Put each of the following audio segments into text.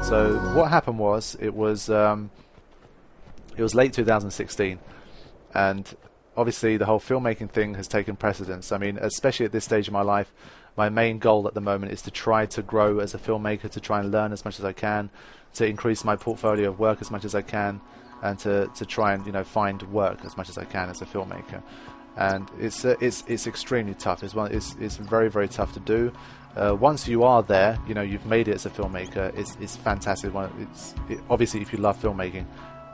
So what happened was it was late 2016, and obviously the whole filmmaking thing has taken precedence. I mean, especially at this stage of my life, my main goal at the moment is to try to grow as a filmmaker, to try and learn as much as I can, to increase my portfolio of work as much as I can, and to try and find work as much as I can as a filmmaker. And it's extremely tough. It's very, very tough to do. Once you are there, you've made it as a filmmaker. It's fantastic. Obviously, if you love filmmaking,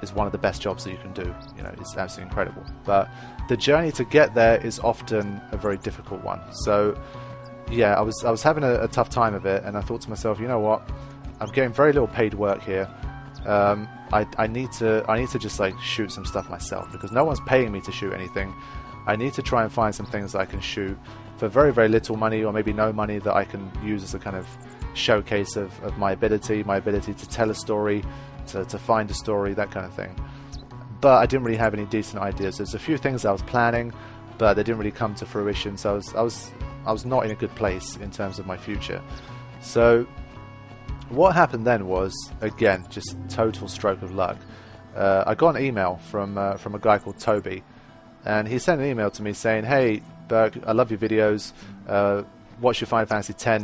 it's one of the best jobs that you can do. It's absolutely incredible. But the journey to get there is often a very difficult one. So, yeah, I was having a tough time of it, and I thought to myself, you know what? I'm getting very little paid work here. I need to just like shoot some stuff myself, because no one's paying me to shoot anything. I need to try and find some things that I can shoot for very, very little money, or maybe no money, that I can use as a kind of showcase of my ability to tell a story, to find a story, that kind of thing. But I didn't really have any decent ideas. There's a few things I was planning, but they didn't really come to fruition. So I was not in a good place in terms of my future. So what happened then was, again, just total stroke of luck. I got an email from a guy called Toby, and he sent an email to me saying, "Hey, Berk, I love your videos. Watch your Final Fantasy X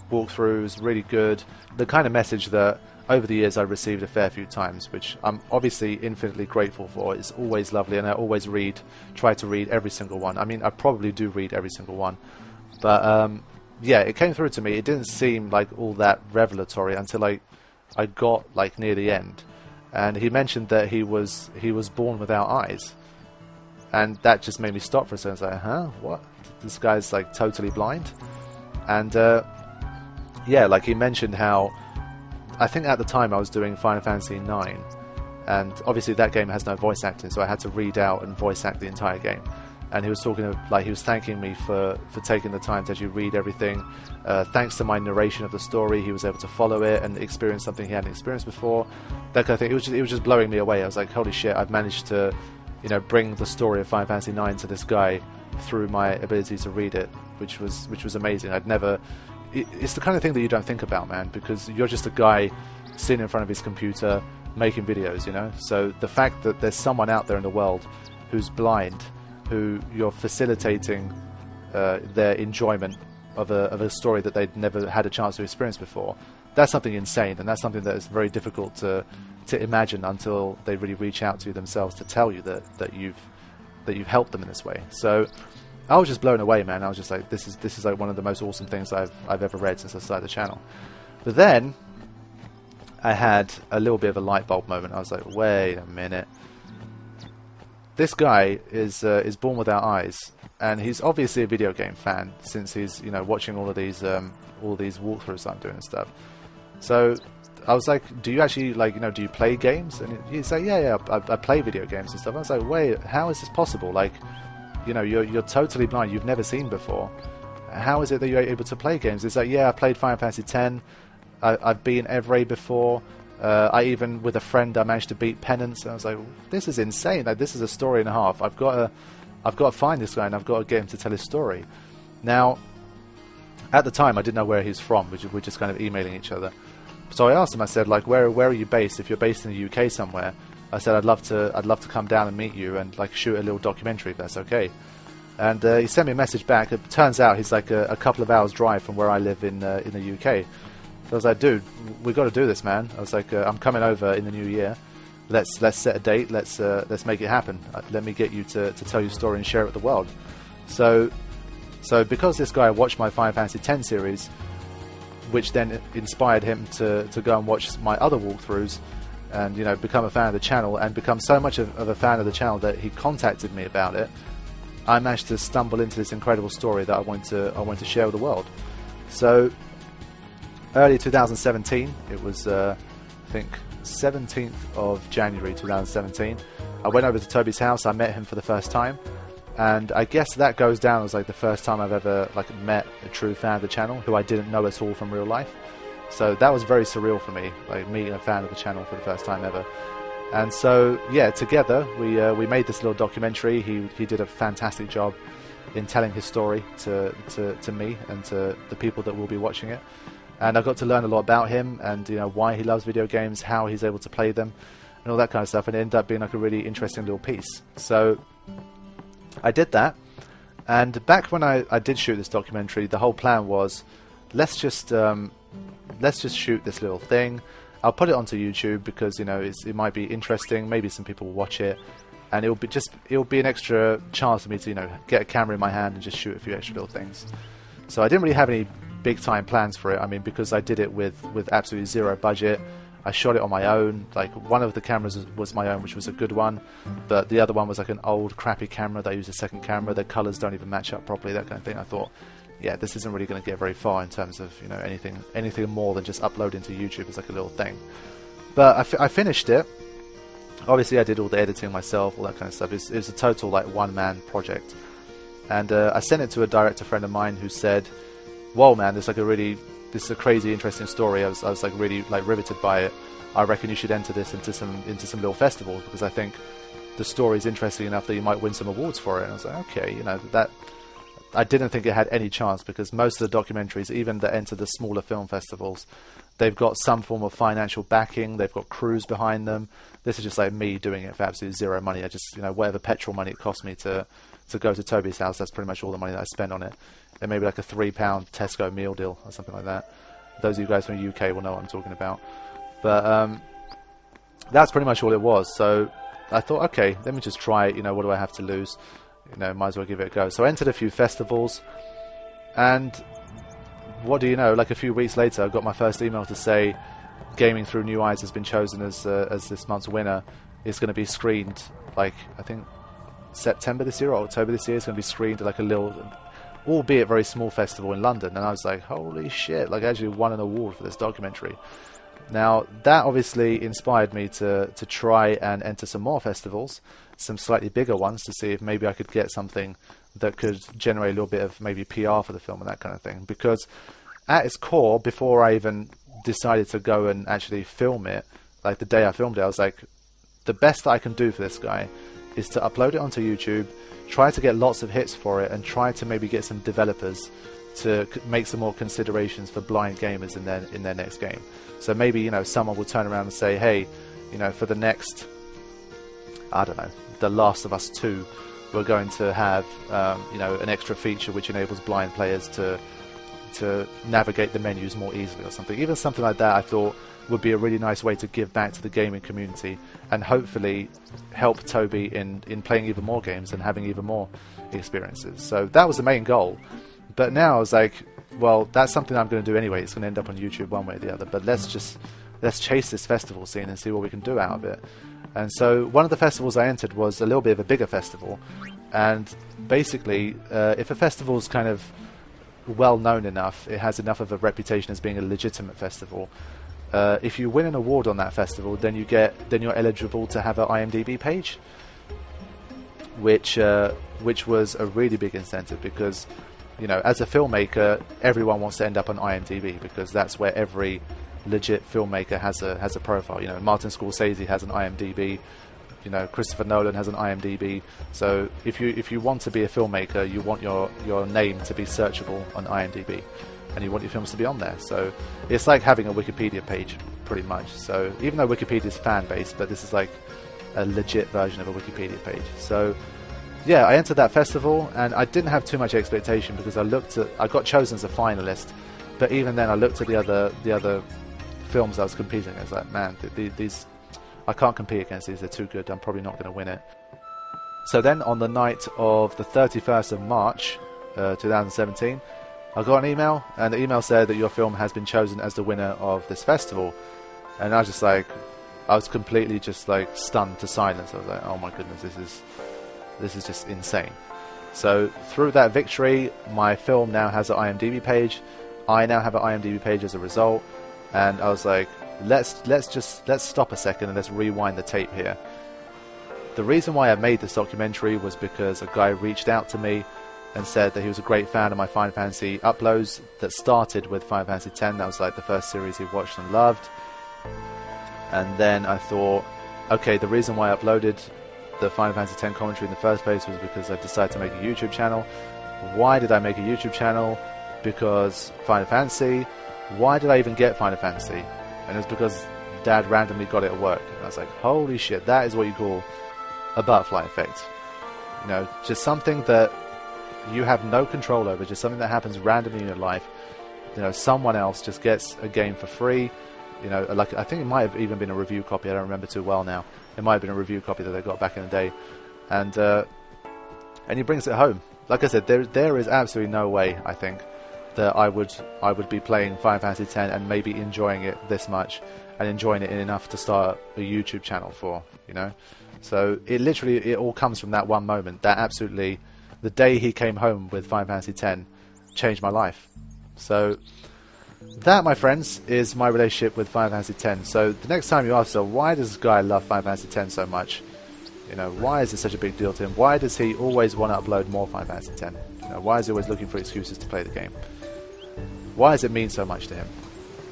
walkthroughs, really good." The kind of message that over the years I've received a fair few times, which I'm obviously infinitely grateful for. It's always lovely, and I always try to read every single one. I mean, I probably do read every single one, but yeah, it came through to me. It didn't seem like all that revelatory until I got like near the end, and he mentioned that he was born without eyes. And that just made me stop for a second. I was like, huh? What? This guy's like totally blind? And yeah, like he mentioned how, I think at the time I was doing Final Fantasy IX, and obviously that game has no voice acting, so I had to read out and voice act the entire game. And he was he was thanking me for taking the time to actually read everything. Thanks to my narration of the story, he was able to follow it and experience something he hadn't experienced before. That kind of thing. It was just blowing me away. I was like, holy shit! I've managed to bring the story of Final Fantasy IX to this guy through my ability to read it, which was amazing. It's the kind of thing that you don't think about, man, because you're just a guy sitting in front of his computer making videos, So the fact that there's someone out there in the world who's blind, who you're facilitating their enjoyment of a story that they'd never had a chance to experience before, that's something insane, and that's something that is very difficult to imagine until they really reach out to you themselves to tell you that you've helped them in this way. So I was just blown away, man. I was just like, this is like one of the most awesome things I've ever read since I started the channel. But then I had a little bit of a light bulb moment. I was like, wait a minute. This guy is born without eyes, and he's obviously a video game fan, since he's watching all these walkthroughs I'm doing and stuff. So I was like, do you actually do you play games? And he's like, yeah, I play video games and stuff. I was like, wait, how is this possible? Like, you're totally blind. You've never seen before. How is it that you're able to play games? It's like, yeah, I played Final Fantasy X. I've beaten Evray before. I even, with a friend, I managed to beat Penance. And I was like, this is insane. Like, this is a story and a half. I've got to find this guy, and I've got to get him to tell his story. Now, at the time, I didn't know where he's from. We're just kind of emailing each other. So I asked him. I said, like, where are you based? If you're based in the UK somewhere, I said, I'd love to come down and meet you and like shoot a little documentary, if that's okay. And he sent me a message back. It turns out he's like a couple of hours drive from where I live in the UK. So I was like, dude, we got to do this, man. I was like, I'm coming over in the new year. Let's set a date. Let's make it happen. Let me get you to tell your story and share it with the world. So because this guy watched my Final Fantasy X series, which then inspired him to go and watch my other walkthroughs, and become a fan of the channel, and become so much of a fan of the channel that he contacted me about it, I managed to stumble into this incredible story that I want to share with the world. So early 2017, it was I think 17th of January 2017, I went over to Toby's house. I met him for the first time, and I guess that goes down as like the first time I've ever like met a true fan of the channel who I didn't know at all from real life. So that was very surreal for me, like meeting a fan of the channel for the first time ever. And so yeah, together we made this little documentary. He did a fantastic job in telling his story to me and to the people that will be watching it. and I got to learn a lot about him and why he loves video games, how he's able to play them, and all that kind of stuff. And it ended up being like a really interesting little piece. So I did that, and back when I did shoot this documentary, the whole plan was let's just shoot this little thing. I'll put it onto YouTube because it might be interesting. Maybe some people will watch it, and it'll be an extra chance for me to get a camera in my hand and just shoot a few extra little things. So I didn't really have any big time plans for it. I mean, because I did it with absolutely zero budget. I shot it on my own. Like, one of the cameras was my own, which was a good one, but the other one was like an old crappy camera that I used a second camera. The colors don't even match up properly, that kind of thing. I thought, yeah, this isn't really going to get very far in terms of anything more than just uploading to YouTube as like a little thing. But I finished it. Obviously, I did all the editing myself, all that kind of stuff. It was a total like one-man project, and I sent it to a director friend of mine who said, "Whoa, man, this is a crazy, interesting story. I was like really like riveted by it. I reckon you should enter this into some little festivals because I think the story is interesting enough that you might win some awards for it." And I was like, okay, that. I didn't think it had any chance because most of the documentaries, even that enter the smaller film festivals, they've got some form of financial backing. They've got crews behind them. This is just like me doing it for absolutely zero money. I just, whatever petrol money it cost me to go to Toby's house, that's pretty much all the money that I spent on it. And maybe like a £3 Tesco meal deal or something like that. Those of you guys from the UK will know what I'm talking about. But that's pretty much all it was. So I thought, okay, let me just try it. What do I have to lose? Might as well give it a go. So I entered a few festivals, and what do you know? Like a few weeks later, I got my first email to say Gaming Through New Eyes has been chosen as this month's winner. It's going to be screened, like, I think September this year or October this year. It's going to be screened at like a little, albeit very small festival in London. And I was like, holy shit, like I actually won an award for this documentary. Now, that obviously inspired me to try and enter some more festivals, some slightly bigger ones, to see if maybe I could get something that could generate a little bit of maybe PR for the film and that kind of thing. Because at its core, before I even decided to go and actually film it, like the day I filmed it, I was like, the best that I can do for this guy is to upload it onto YouTube, try to get lots of hits for it, and try to maybe get some developers to make some more considerations for blind gamers in their next game. So maybe someone will turn around and say, hey, for the next, I don't know, The Last of Us 2, we're going to have an extra feature which enables blind players to navigate the menus more easily or something. Even something like that I thought would be a really nice way to give back to the gaming community and hopefully help Toby in playing even more games and having even more experiences. So that was the main goal. But now I was like, well, that's something I'm going to do anyway. It's going to end up on YouTube one way or the other. But let's chase this festival scene and see what we can do out of it. And so one of the festivals I entered was a little bit of a bigger festival. And basically, if a festival's kind of well known enough, it has enough of a reputation as being a legitimate festival. If you win an award on that festival, then you're eligible to have an IMDb page, which was a really big incentive because, as a filmmaker, everyone wants to end up on IMDb because that's where every legit filmmaker has a profile. Martin Scorsese has an IMDb. Christopher Nolan has an IMDb. So if you want to be a filmmaker, you want your name to be searchable on IMDb, and you want your films to be on there. So it's like having a Wikipedia page, pretty much. So even though Wikipedia is fan-based, but this is like a legit version of a Wikipedia page. So yeah, I entered that festival, and I didn't have too much expectation because I got chosen as a finalist, but even then I looked at the other films I was competing against. Like, man, these I can't compete against these. They're too good. I'm probably not going to win it. So then, on the night of the 31st of March, 2017, I got an email, and the email said that your film has been chosen as the winner of this festival. And I was just like, I was completely just like stunned to silence. I was like, oh my goodness, this is just insane. So through that victory, my film now has an IMDb page. I now have an IMDb page as a result, and I was like, let's stop a second and let's rewind the tape here. The reason why I made this documentary was because a guy reached out to me and said that he was a great fan of my Final Fantasy uploads that started with Final Fantasy X. That was like the first series he watched and loved. And then I thought, okay, the reason why I uploaded the Final Fantasy X commentary in the first place was because I decided to make a YouTube channel. Why did I make a YouTube channel? Because Final Fantasy. why did I even get Final Fantasy? And it was because Dad randomly got it at work. And I was like, holy shit, that is what you call a butterfly effect. You know, just something that you have no control over, just something that happens randomly in your life. You know, someone else just gets a game for free. You know, like I think it might have even been a review copy. I don't remember too well now. It might have been a review copy that they got back in the day, and he brings it home. Like I said, there is absolutely no way I think that I would be playing Final Fantasy X and maybe enjoying it this much and enjoying it enough to start a YouTube channel for. You know, so it all comes from that one moment. That absolutely, the day he came home with Final Fantasy X changed my life. So that, my friends, is my relationship with Final Fantasy X. So the next time you ask yourself, why does this guy love Final Fantasy X so much? You know, why is it such a big deal to him? Why does he always want to upload more Final Fantasy X? You know, why is he always looking for excuses to play the game? Why does it mean so much to him?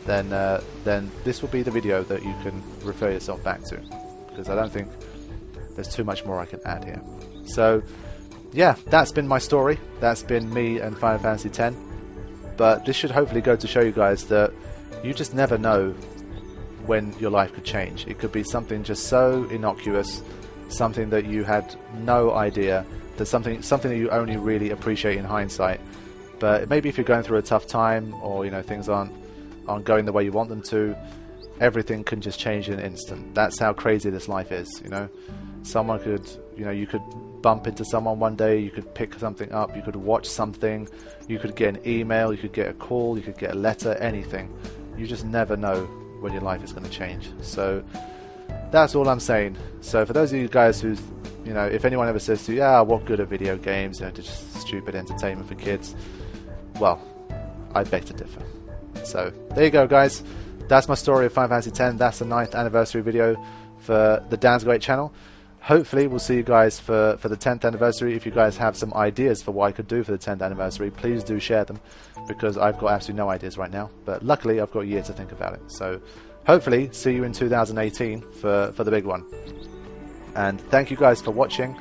Then this will be the video that you can refer yourself back to, because I don't think there's too much more I can add here. So yeah, that's been my story. That's been me and Final Fantasy X. But this should hopefully go to show you guys that you just never know when your life could change. It could be something just so innocuous, something that you had no idea, that something that you only really appreciate in hindsight. But maybe if you're going through a tough time, or you know, things aren't going the way you want them to, everything can just change in an instant. That's how crazy this life is. You know, someone could, you know, you could bump into someone one day, you could pick something up, you could watch something, you could get an email, you could get a call, you could get a letter, anything. You just never know when your life is going to change. So that's all I'm saying. So for those of you guys who's, you know, if anyone ever says to you, yeah, what good are video games, you know, just stupid entertainment for kids, well, I beg to differ. So there you go, guys. That's my story of Final Fantasy X. That's the 9th anniversary video for the Dan's Great channel. Hopefully we'll see you guys for the 10th anniversary. If you guys have some ideas for what I could do for the 10th anniversary, please do share them, because I've got absolutely no ideas right now. But luckily I've got a year to think about it. So hopefully see you in 2018 for the big one. And thank you guys for watching.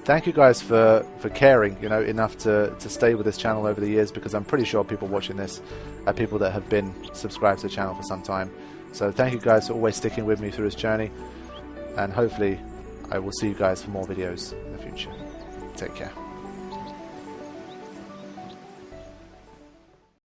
Thank you guys for caring, you know, enough to stay with this channel over the years, because I'm pretty sure people watching this are people that have been subscribed to the channel for some time. So thank you guys for always sticking with me through this journey, and hopefully I will see you guys for more videos in the future. Take care.